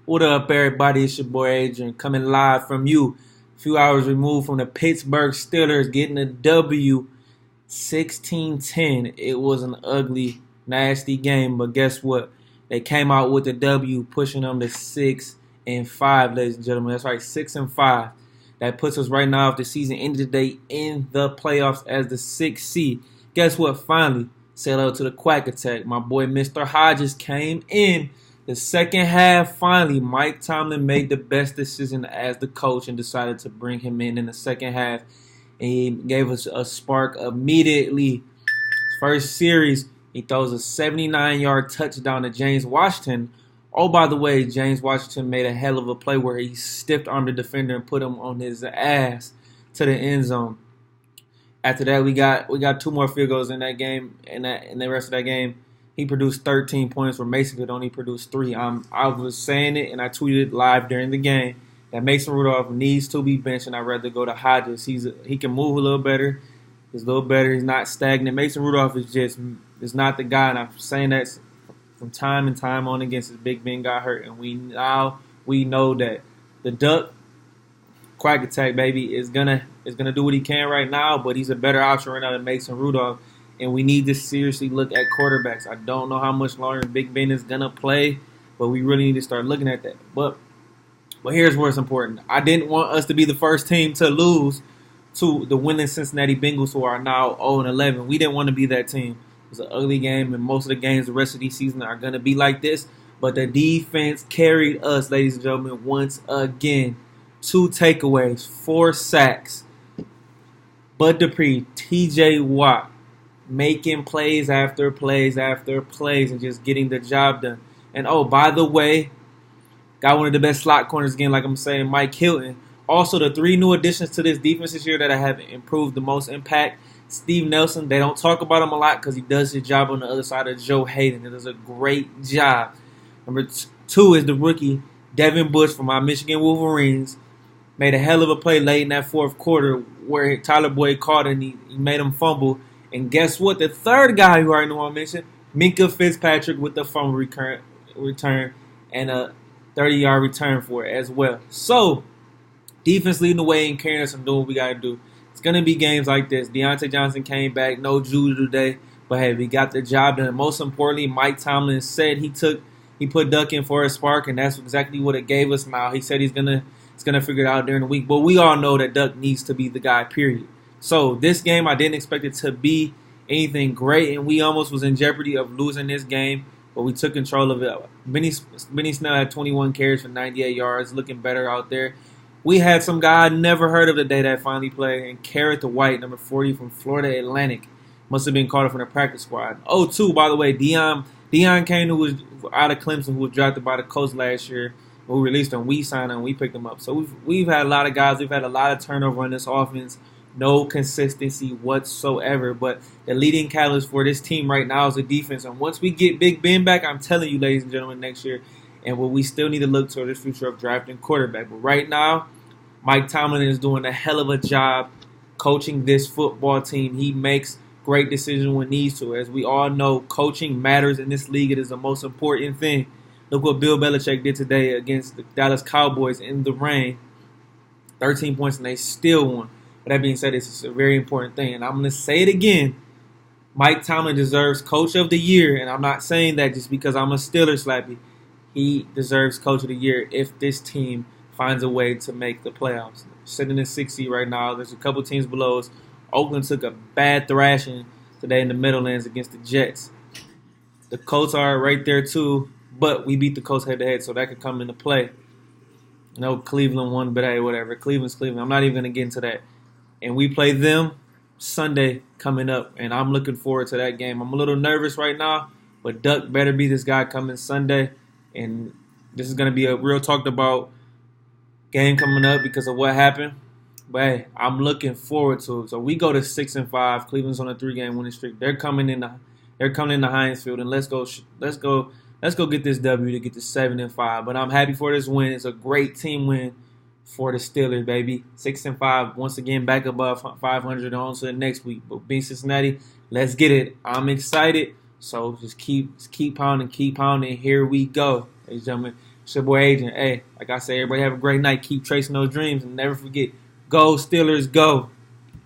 What up, everybody? It's your boy Adrian coming live from you. A few hours removed from the Pittsburgh Steelers getting a W 16-10. It was an ugly, nasty game, but guess what? They came out with the W, pushing them to 6-5, ladies and gentlemen. That's right, 6-5. That puts us right now, if the season ended today, in the playoffs as the 6th seed. Guess what? Finally, sail out to the Quack Attack. My boy Mr. Hodges came in. The second half, finally, Mike Tomlin made the best decision as the coach and decided to bring him in the second half. And he gave us a spark immediately. First series, he throws a 79-yard touchdown to James Washington. Oh, by the way, James Washington made a hell of a play where he stiff-armed the defender and put him on his ass to the end zone. After that, we got two more field goals in that game, and in the rest of that game, he produced 13 points where Mason could only produce 3. I was saying it, and I tweeted it live during the game that Mason Rudolph needs to be benched, and I'd rather go to Hodges. He can move a little better. He's a little better. He's not stagnant. Mason Rudolph is not the guy, and I'm saying that from time and time on again since Big Ben got hurt, and we know that the Duck Quack Attack, baby, is gonna do what he can right now, but he's a better option right now than Mason Rudolph. And we need to seriously look at quarterbacks. I don't know how much longer Big Ben is going to play, but we really need to start looking at that. But here's where it's important. I didn't want us to be the first team to lose to the winning Cincinnati Bengals, who are now 0-11. We didn't want to be that team. It was an ugly game, and most of the games the rest of the season are going to be like this. But the defense carried us, ladies and gentlemen, once again. 2 takeaways, 4 sacks. Bud Dupree, T.J. Watt, making plays after plays after plays and just getting the job done. And oh, by the way, got one of the best slot corners again, like I'm saying, Mike Hilton. Also, the 3 new additions to this defense this year that I have improved the most impact. Steve Nelson, they don't talk about him a lot because he does his job on the other side of Joe Hayden. He does a great job. Number 2 is the rookie, Devin Bush from my Michigan Wolverines. Made a hell of a play late in that fourth quarter where Tyler Boyd caught and he made him fumble. And guess what? The third guy who I already know I mentioned, Minkah Fitzpatrick with the fumble return and a 30-yard return for it as well. So, defense leading the way and carrying us and doing what we got to do. It's going to be games like this. Deontay Johnson came back, no Judah today, but hey, we got the job done. Most importantly, Mike Tomlin said he put Duck in for a spark, and that's exactly what it gave us now. He said he's gonna figure it out during the week, but we all know that Duck needs to be the guy, period. So this game, I didn't expect it to be anything great, and we almost was in jeopardy of losing this game, but we took control of it. Benny Snell had 21 carries for 98 yards, looking better out there. We had some guy I never heard of today that finally played, and Carrot the White, number 40 from Florida Atlantic, must have been called up from the practice squad. Oh, too, by the way, Deion Kane, who was out of Clemson, who was drafted by the Colts last year, who released him, we signed him, we picked him up. So we've had a lot of guys, we've had a lot of turnover on this offense. No consistency whatsoever. But the leading catalyst for this team right now is the defense. And once we get Big Ben back, I'm telling you, ladies and gentlemen, next year, and we still need to look toward the future of drafting quarterback. But right now, Mike Tomlin is doing a hell of a job coaching this football team. He makes great decisions when needs to. As we all know, coaching matters in this league. It is the most important thing. Look what Bill Belichick did today against the Dallas Cowboys in the rain. 13 points, and they still won. But that being said, it's a very important thing. And I'm going to say it again. Mike Tomlin deserves Coach of the Year. And I'm not saying that just because I'm a Steelers slappy. He deserves Coach of the Year if this team finds a way to make the playoffs. Sitting in 6th seed right now. There's a couple teams below us. Oakland took a bad thrashing today in the Meadowlands against the Jets. The Colts are right there too. But we beat the Colts head-to-head, so that could come into play. No, Cleveland won, but hey, whatever. Cleveland's Cleveland. I'm not even going to get into that. And we play them Sunday coming up, and I'm looking forward to that game. I'm a little nervous right now, but Duck better be this guy coming Sunday. And this is going to be a real talked about game coming up because of what happened. But hey, I'm looking forward to it. So we go to 6-5. Cleveland's on a 3-game winning streak. They're coming in the Heinz Field, and let's go get this W to get to 7-5. But I'm happy for this win. It's a great team win for the Steelers, baby. 6-5, once again back above 500 on to the next week. But being Cincinnati, let's get it. I'm excited. So just keep pounding. Here we go, ladies and gentlemen. It's your boy Agent. Hey, like I say, everybody have a great night. Keep tracing those dreams and never forget, go Steelers, go.